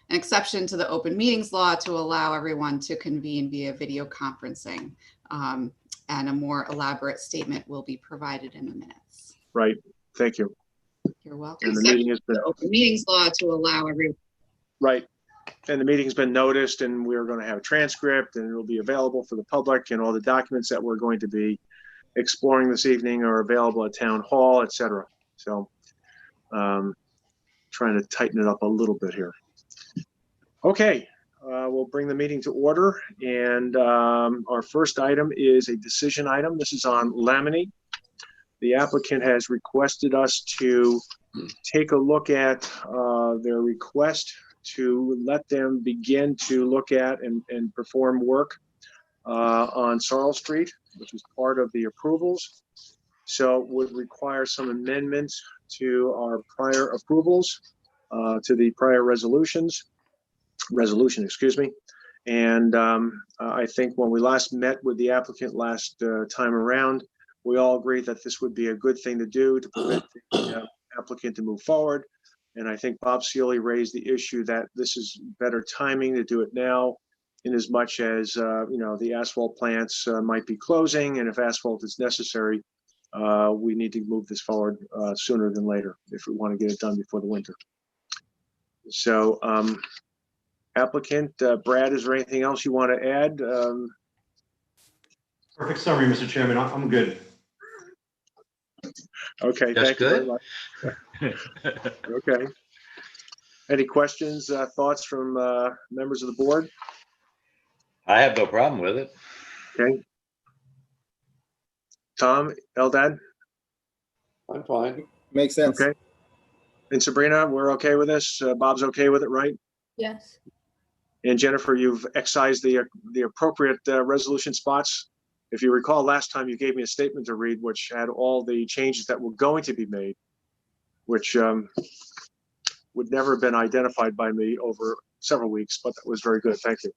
an exception to the open meetings law to allow everyone to convene via video conferencing. And a more elaborate statement will be provided in the minutes. Right. Thank you. You're welcome. And the meeting has been the open meetings law to allow everyone. right. And the meeting's been noticed, and we're going to have a transcript, and it will be available for the public, and all the documents that we're going to be exploring this evening are available at town hall, etc. So trying to tighten it up a little bit here. Okay. We'll bring the meeting to order, and our first item is a decision item. This is on Lamini. The applicant has requested us to take a look at their request to let them begin to look at and perform work on Sorrel Street, which is part of the approvals. So it would require some amendments to our prior approvals, to the prior resolution, excuse me. And I think when we last met with the applicant last time around, we all agreed that this would be a good thing to do to permit the applicant to move forward. And I think Bob Seely raised the issue that this is better timing to do it now, in as much as the asphalt plants might be closing, and if asphalt is necessary, we need to move this forward sooner than later if we want to get it done before the winter. So applicant, Brad, is there anything else you want to add? Perfect summary, Mr. Chairman. I'm good. Okay, That's thank you very much. Okay. Any questions, thoughts from members of the board? I have no problem with it. Okay. Tom, Eldad? I'm fine. Makes sense. Okay. And Sabrina, we're okay with this? Bob's okay with it, right? Yes. And Jennifer, you've excised the appropriate resolution spots. If you recall, last time you gave me a statement to read, which had all the changes that were going to be made, which would never have been identified by me over several weeks, but that was very good. Thank you.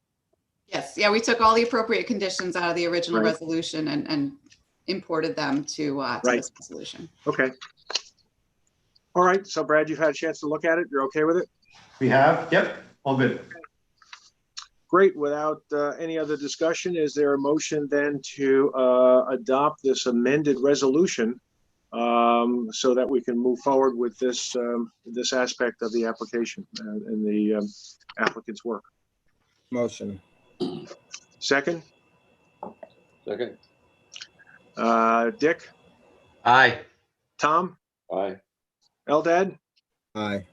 Yes, yeah, we took all the appropriate conditions out of the original Right. resolution and imported them to Right. this resolution. Okay. All right. So Brad, you've had a chance to look at it. You're okay with it? We have, yep, all good. Great. Without any other discussion, is there a motion then to adopt this amended resolution so that we can move forward with this this aspect of the application and the applicant's work? Motion. Second, Second. Dick, Aye. Tom, Aye. Eldad, Aye.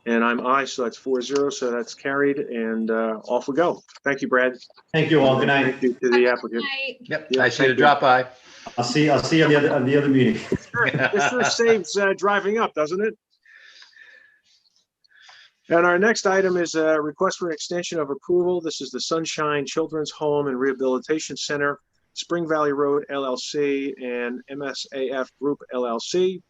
and I'm aye. So that's 4-0. So that's carried, and off we go. Thank you, Brad. Thank you all. Good night. Thank you to the applicant. Yep. Yeah, I see you thank to drop by. I'll see you on the other meeting. This sure saves driving up, doesn't it? And our next item is a request for an extension of approval. This is the Sunshine Children's Home and Rehabilitation Center, Spring Valley Road LLC and MSAF Group LLC.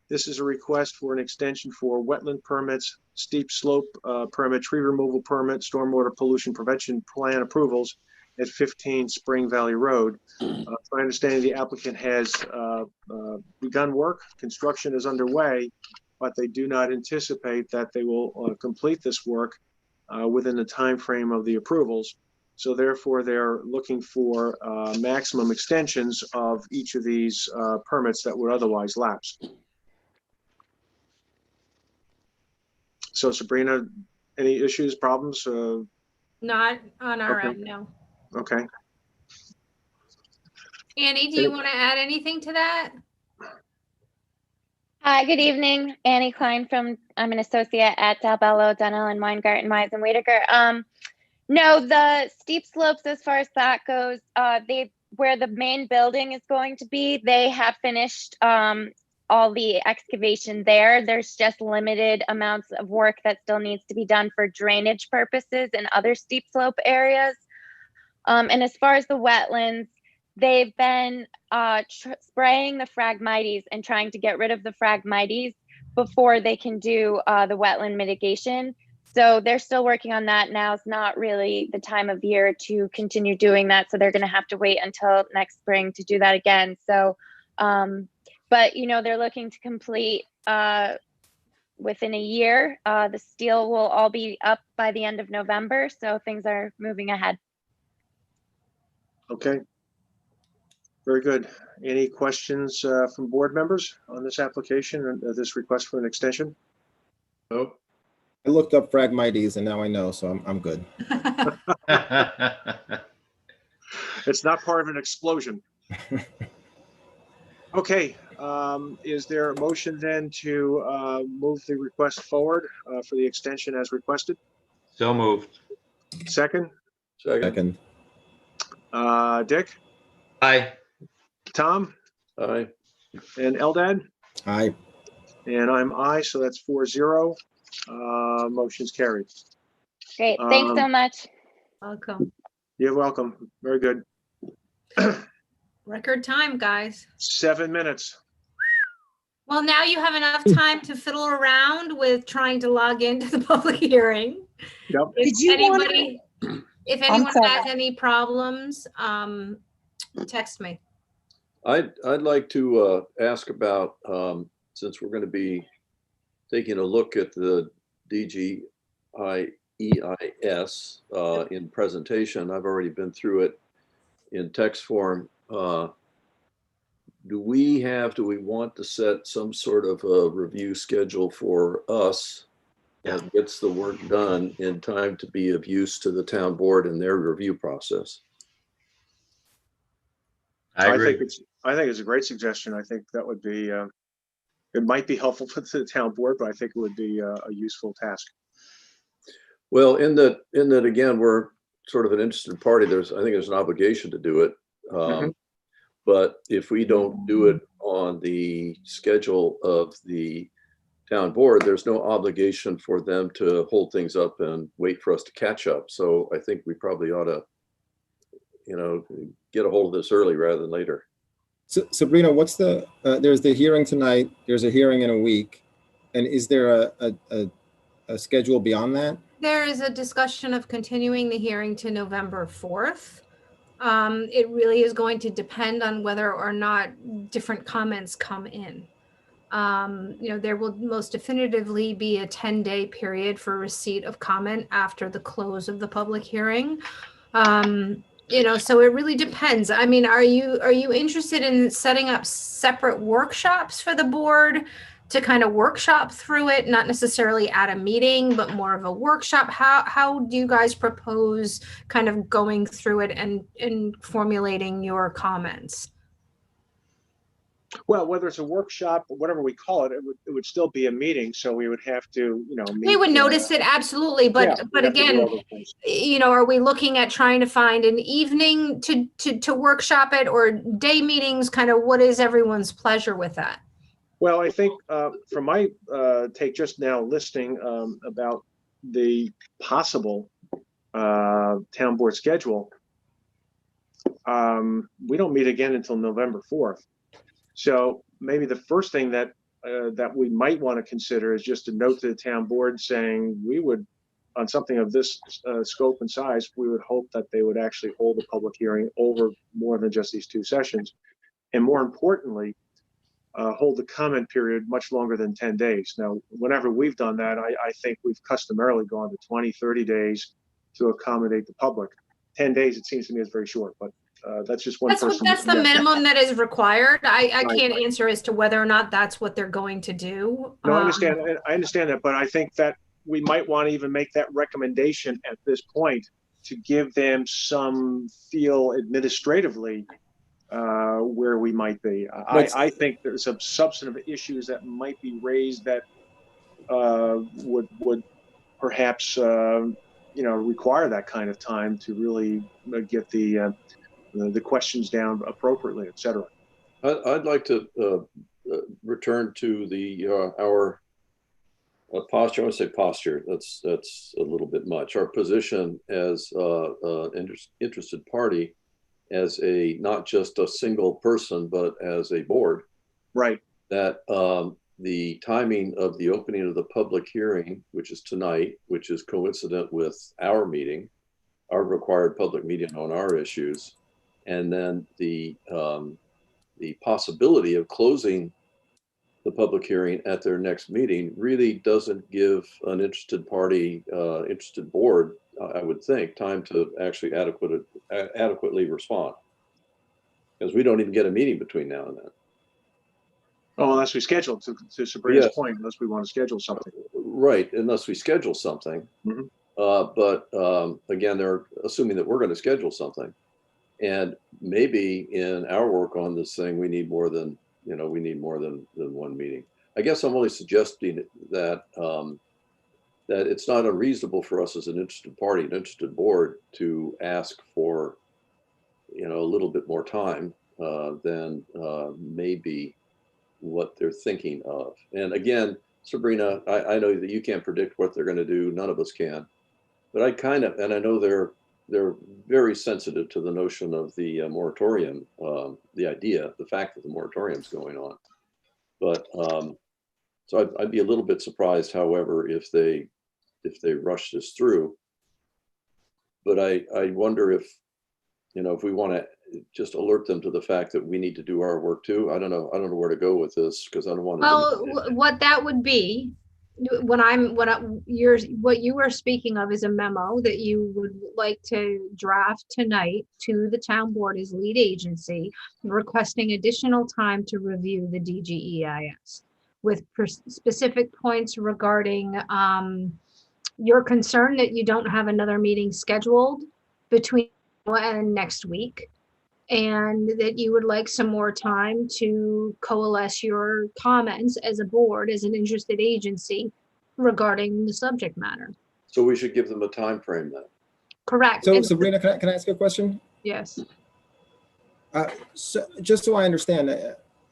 This is a request for an extension for wetland permits, steep slope permit, tree removal permit, stormwater pollution prevention plan approvals at 15 Spring Valley Road. My understanding, the applicant has begun work. Construction is underway, but they do not anticipate that they will complete this work within the time frame of the approvals. So therefore, they're looking for maximum extensions of each of these permits that would otherwise lapse. So Sabrina, any issues, problems? Not on our Okay. end, no. Okay. Annie, do you want to add anything to that? Hi, good evening. Annie Klein I'm an associate at Dalbello, Dunhill, Weingarten, Mize, and Whitaker. No, the steep slopes, as far as that goes, where the main building is going to be, they have finished all the excavation there. There's just limited amounts of work that still needs to be done for drainage purposes and other steep slope areas. And as far as the wetlands, they've been spraying the Phragmites and trying to get rid of the Phragmites before they can do the wetland mitigation. So they're still working on that. Now is not really the time of year to continue doing that. So they're going to have to wait until next spring to do that again. So, but they're looking to complete within a year. The steel will all be up by the end of November, so things are moving ahead. Okay. Very good. Any questions from board members on this application and this request for an extension? Nope. I looked up Phragmites and now I know, so I'm good. It's not part of an explosion. Okay, is there a motion then to move the request forward for the extension as requested? So moved. Second, Second. Second. Dick, Aye. Tom, Aye. and Eldad? Aye. And I'm aye, so that's 4-0. Motion's carried. Great, thanks so much. Welcome. You're welcome. Very good. Record time, guys. 7 minutes. Well, now you have enough time to fiddle around with trying to log into the public hearing. Yep. If Did you want anybody, if I'm anyone sorry. has any problems, text me. I'd like to ask about, since we're going to be taking a look at the DGEIS in presentation, I've already been through it in text form. Do we want to set some sort of a review schedule for us that gets the work done in time to be of use to the town board in their review process? I agree. I think it's a great suggestion. I think that would be, it might be helpful to the town board, but I think it would be a useful task. Well, in that again, we're sort of an interested party. I think there's an obligation to do it. But if we don't do it on the schedule of the town board, there's no obligation for them to hold things up and wait for us to catch up. So I think we probably ought to, get a hold of this early rather than later. So, Sabrina, what's there's the hearing tonight, there's a hearing in a week, and is there a schedule beyond that? There is a discussion of continuing the hearing to November 4th. It really is going to depend on whether or not different comments come in. There will most definitively be a 10-day period for receipt of comment after the close of the public hearing. So it really depends. I mean, are you interested in setting up separate workshops for the board to kind of workshop through it, not necessarily at a meeting, but more of a workshop? How do you guys propose kind of going through it and formulating your comments? Well, whether it's a workshop or whatever we call it, it would still be a meeting. So we would have to, We would notice it, absolutely. But again, are we looking at trying to find an evening to workshop it, or day meetings? Kind of what is everyone's pleasure with that? Well, I think from my take just now listening about the possible town board schedule, we don't meet again until November 4th. So maybe the first thing that we might want to consider is just a note to the town board saying we would, on something of this scope and size, we would hope that they would actually hold a public hearing over more than just these 2 sessions. And more importantly, hold the comment period much longer than 10 days. Now, whenever we've done that, I think we've customarily gone to 20, 30 days to accommodate the public. 10 days, it seems to me, is very short, but that's just one person. That's the minimum that is required. I Right. can't answer as to whether or not that's what they're going to do. No, I understand that, but I think that we might want to even make that recommendation at this point to give them some feel administratively where we might be. I think there's some substantive issues that might be raised that would perhaps require that kind of time to really get the questions down appropriately, et cetera. I'd like to return to our posture. I want to say posture. That's a little bit much. Our position as interested party, as not just a single person, but as a board. Right. That the timing of the opening of the public hearing, which is tonight, which is coincident with our meeting, our required public meeting on our issues, and then the possibility of closing the public hearing at their next meeting really doesn't give an interested party, interested board, I would think, time to actually adequately respond. Because we don't even get a meeting between now and then. Oh, unless we schedule, to Sabrina's Yes. point, unless we want to schedule something. Right, unless we schedule something. Mhm. But again, they're assuming that we're going to schedule something. And maybe in our work on this thing, we need more than, we need more than one meeting. I guess I'm only suggesting that that it's not unreasonable for us as an interested party, an interested board, to ask for, a little bit more time than maybe what they're thinking of. And again, Sabrina, I know that you can't predict what they're going to do. None of us can. But and I know they're very sensitive to the notion of the moratorium, the idea, the fact that the moratorium is going on. But so I'd be a little bit surprised, however, if they rush this through. But I wonder if, if we want to just alert them to the fact that we need to do our work too. I don't know where to go with this, because I don't want to. Well, what that would be, what you were speaking of is a memo that you would like to draft tonight to the town board as lead agency, requesting additional time to review the DGEIS with specific points regarding your concern that you don't have another meeting scheduled between now and next week, and that you would like some more time to coalesce your comments as a board, as an interested agency regarding the subject matter. So we should give them a time frame then. Correct. So And- Sabrina, can I ask you a question? Yes. So just so I understand,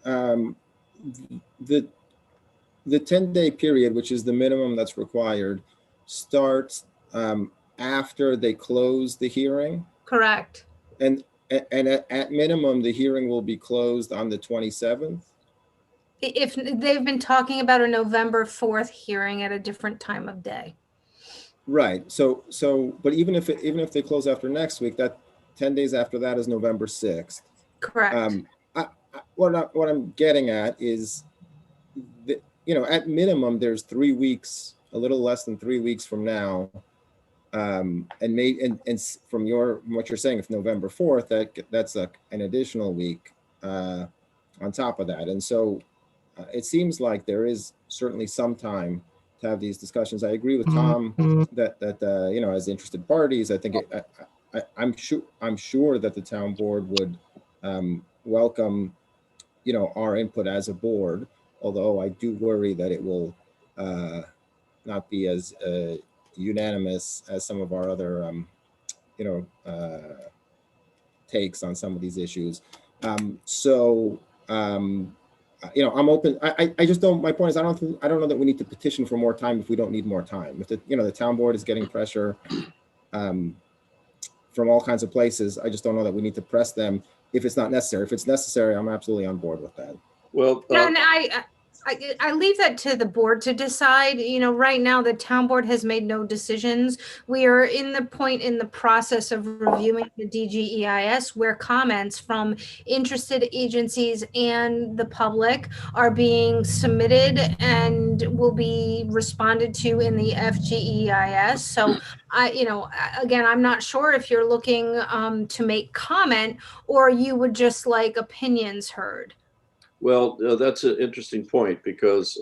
the 10-day period, which is the minimum that's required, starts after they close the hearing, Correct. and at minimum, the hearing will be closed on the 27th. If they've been talking about a November 4th hearing at a different time of day. Right. So, but even if they close after next week, that 10 days after that is November 6th. Correct. What I'm getting at is that, at minimum, there's 3 weeks, a little less than 3 weeks from now. And from what you're saying, if November 4th, that's an additional week on top of that. And so it seems like there is certainly some time to have these discussions. I agree with Tom that as interested parties, I think I'm sure that the town board would welcome our input as a board, although I do worry that it will not be as unanimous as some of our other takes on some of these issues. I'm open. I just don't, my point is, I don't know that we need to petition for more time if we don't need more time. If the town board is getting pressure from all kinds of places, I just don't know that we need to press them if it's not necessary. If it's necessary, I'm absolutely on board with that. Well, And I leave that to the board to decide. Right now the town board has made no decisions. We are in the point in the process of reviewing the DGEIS where comments from interested agencies and the public are being submitted and will be responded to in the FGEIS. So again, I'm not sure if you're looking to make comment or you would just like opinions heard. Well, that's an interesting point, because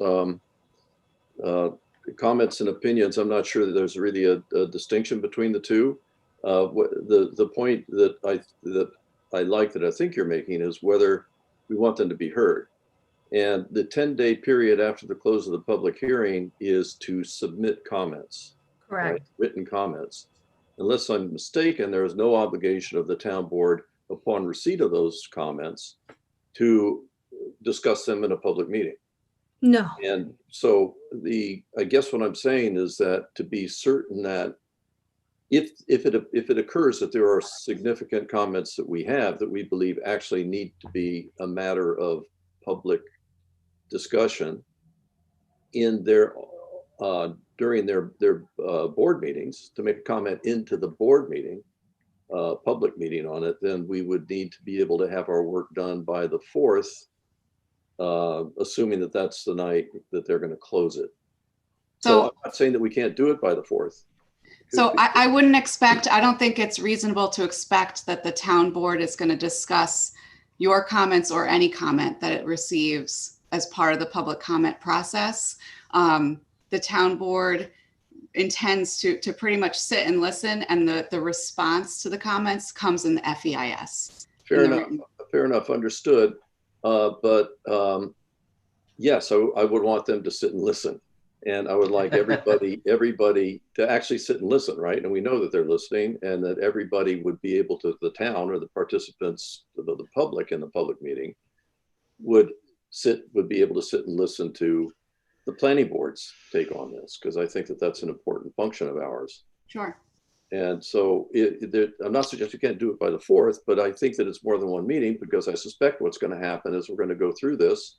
comments and opinions, I'm not sure that there's really a distinction between the two. The point that I like that I think you're making is whether we want them to be heard. And the 10-day period after the close of the public hearing is to submit comments. Correct. Right? Written comments. Unless I'm mistaken, there is no obligation of the town board upon receipt of those comments to discuss them in a public meeting. No. And so I guess what I'm saying is that to be certain that if it occurs that there are significant comments that we have that we believe actually need to be a matter of public discussion in their during their board meetings, to make a comment into the board meeting, public meeting on it, then we would need to be able to have our work done by the 4th assuming that that's the night that they're going to close it. So So, I'm not saying that we can't do it by the 4th. so I wouldn't expect, I don't think it's reasonable to expect that the town board is going to discuss your comments or any comment that it receives as part of the public comment process. The town board intends to pretty much sit and listen, and the response to the comments comes in the FEIS. Fair in the enough. written- Fair enough. Understood. But yes, I would want them to sit and listen. And I would like everybody to actually sit and listen, right? And we know that they're listening, and that everybody would be able to, the town or the participants, the public in the public meeting would be able to sit and listen to the planning board's take on this, because I think that that's an important function of ours. Sure. And so I'm not suggesting you can't do it by the 4th, but I think that it's more than one meeting, because I suspect what's going to happen is we're going to go through this,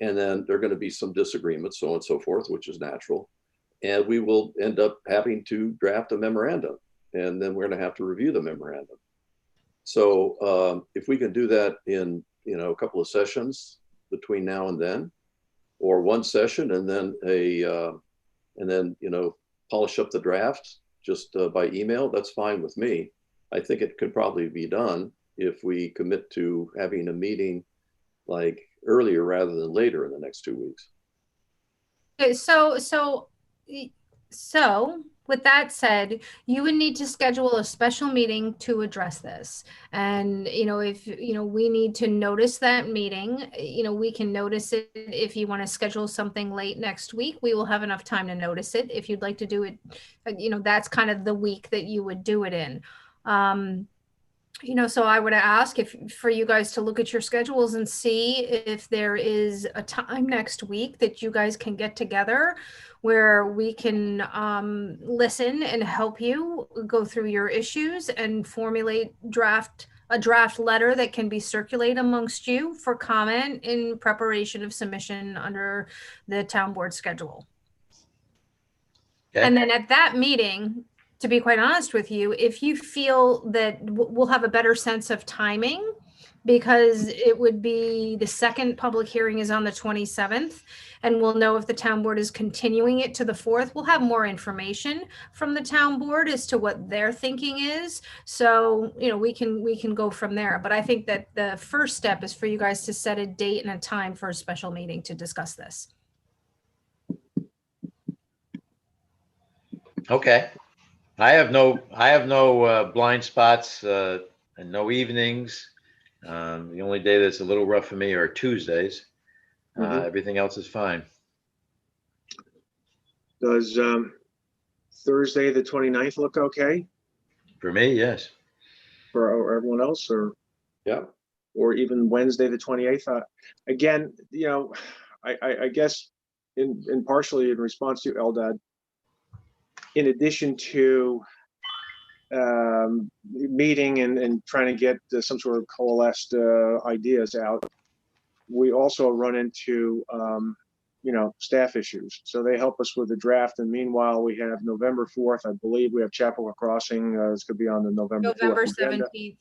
and then there are going to be some disagreements, so on and so forth, which is natural. And we will end up having to draft a memorandum, and then we're going to have to review the memorandum. So if we can do that in, a couple of sessions between now and then, or one session, and then polish up the draft just by email, that's fine with me. I think it could probably be done if we commit to having a meeting like earlier rather than later in the next 2 weeks. Okay, so with that said, you would need to schedule a special meeting to address this. And, if, we need to notice that meeting, we can notice it. If you want to schedule something late next week, we will have enough time to notice it. If you'd like to do it, that's kind of the week that you would do it in. So I would ask for you guys to look at your schedules and see if there is a time next week that you guys can get together where we can listen and help you go through your issues and formulate a draft letter that can be circulated amongst you for comment in preparation of submission under the town board schedule. Okay. And then at that meeting, to be quite honest with you, if you feel that we'll have a better sense of timing, because it would be the second public hearing is on the 27th, and we'll know if the town board is continuing it to the 4th. We'll have more information from the town board as to what their thinking is. So, we can go from there. But I think that the first step is for you guys to set a date and a time for a special meeting to discuss this. Okay. I have no blind spots and no evenings. The only day that's a little rough for me are Tuesdays. Everything else is fine. Does Thursday, the 29th look okay For me, yes. for everyone else, or? Yeah. Or even Wednesday, the 28th? Again, I guess in partially in response to Eldad, in addition to meeting and trying to get some sort of coalesced ideas out, we also run into staff issues. So they help us with the draft, and meanwhile we have November 4th. I believe we have Chapel Crossing. This could be on the November 4th agenda. 17th.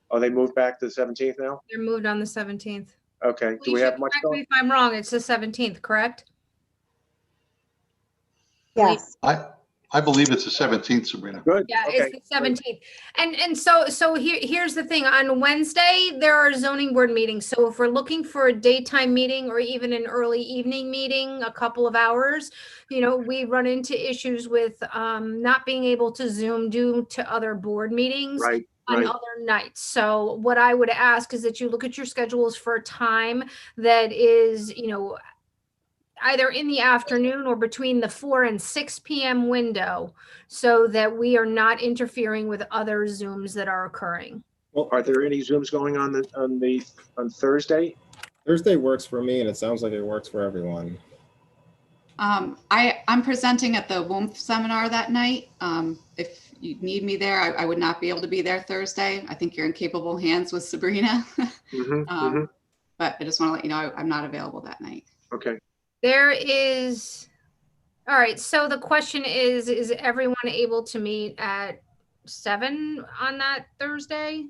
Oh, they moved back to the 17th now? They're moved on the 17th. Okay. Do we have much Correct me going? if I'm wrong, it's the 17th, correct? Yes. I believe it's the 17th, Sabrina. Good. Yeah, Okay. it's the 17th. And so here's the thing. On Wednesday, there are zoning board meetings. So if we're looking for a daytime meeting or even an early evening meeting, a couple of hours, we run into issues with not being able to Zoom due to other board meetings. Right. On other nights. So what I would ask is that you look at your schedules for a time that is, either in the afternoon or between the 4 and 6 p.m. window, so that we are not interfering with other Zooms that are occurring. Well, are there any Zooms going on Thursday? Thursday works for me, and it sounds like it works for everyone. I'm presenting at the WOMF seminar that night. If you need me there, I would not be able to be there Thursday. I think you're in capable hands with Sabrina. But I just want to let you know I'm not available that night. Okay. All right. So the question is everyone able to meet at 7 on that Thursday?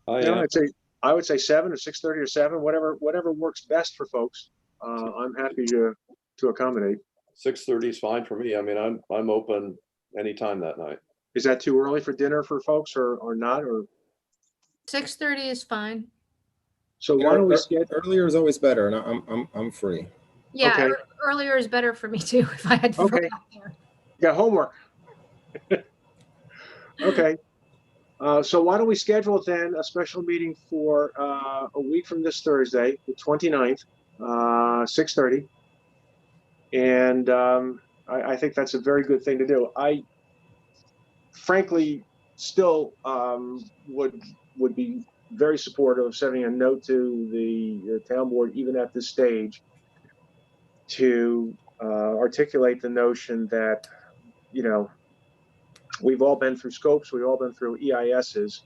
I Yeah, am. I'd say I would say 7 or 6:30 or 7, whatever works best for folks. I'm happy to accommodate. 6:30 is fine for me. I mean, I'm open anytime that night. Is that too early for dinner for folks or not? Or 6:30 is fine. so why don't we schedule? Earlier is always better, and I'm free. Yeah, Okay. earlier is better for me too, if I had to throw Okay. it out there. Got homework. Okay. So why don't we schedule then a special meeting for a week from this Thursday, the 29th, 6:30. And I think that's a very good thing to do. I frankly still would be very supportive of sending a note to the town board, even at this stage, to articulate the notion that, you know, we've all been through scopes, we've all been through EISs.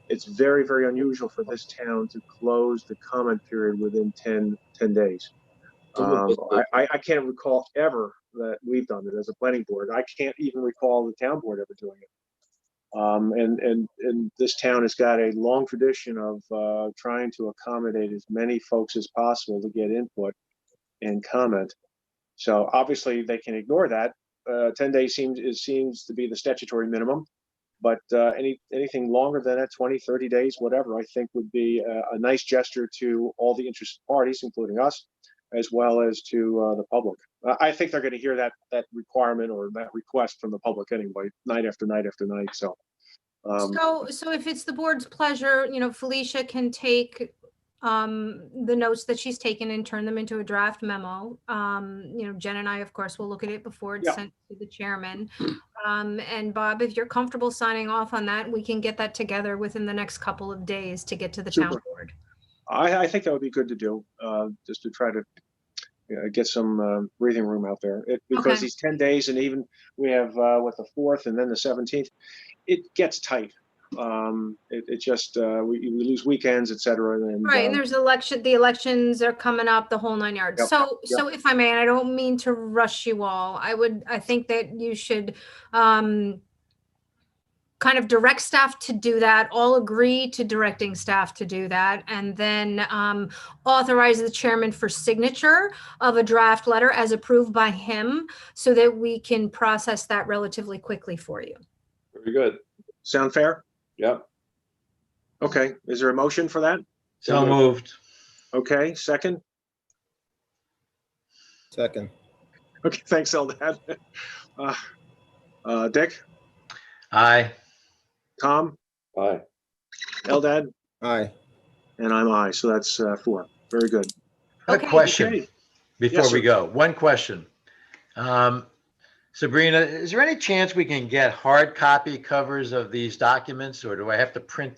It's very, very unusual for this town to close the comment period within 10 days. I can't recall ever that we've done it as a planning board. I can't even recall the town board ever doing it. And this town has got a long tradition of trying to accommodate as many folks as possible to get input and comment. So obviously they can ignore that. 10 days seems to be the statutory minimum, but anything longer than that, 20, 30 days, whatever, I think would be a nice gesture to all the interested parties, including us, as well as to the public. I think they're going to hear that requirement or that request from the public anyway, night after night after night. So, So if it's the board's pleasure, you know, Felicia can take the notes that she's taken and turn them into a draft memo. You know, Jen and I, of course, will look at it before it's sent to the chairman. And Bob, if you're comfortable signing off on that, we can get that together within the next couple of days to get to the town board. I think that would be good to do, just to try to get some breathing room out there. Because these 10 days, and even we have the 4th and then the 17th, it gets tight. It just we lose weekends, etc. Right, and there's the elections are coming up, the whole 9 yards. So if I may, and I don't mean to rush you all, I think that you should kind of direct staff to do that, all agree to directing staff to do that, and then authorize the chairman for signature of a draft letter as approved by him, so that we can process that relatively quickly for you. Very good. Sound fair? Yep. Okay. Is there a motion for that? So moved. Okay. Second? Second. Okay. Thanks, Eldad. Dick? Aye. Tom? Aye. Eldad? Aye. And I'm aye. So that's 4. Very good. A question Okay. before Yes, we sir. go. One question. Sabrina, is there any chance we can get hard copy covers of these documents, or do I have to print,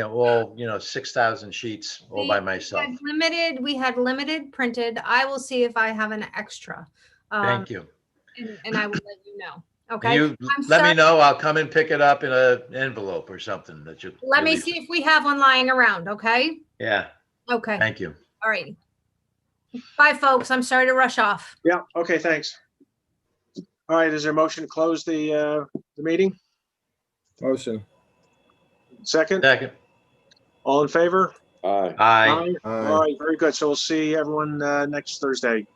all 6,000 sheets all by myself? We had limited printed. I will see if I have an extra. Thank you. And I will let you know. Okay. You let me know. I'll come and pick it up in an envelope or something that you. Let me see if we have one lying around. Okay. Yeah. Okay. Thank you. All right. Bye, folks. I'm sorry to rush off. Yeah. Okay. Thanks. All right. Is there a motion to close the meeting? Motion. Second? Second. All in favor? Aye. Aye. All right. Very good. So we'll see everyone next Thursday.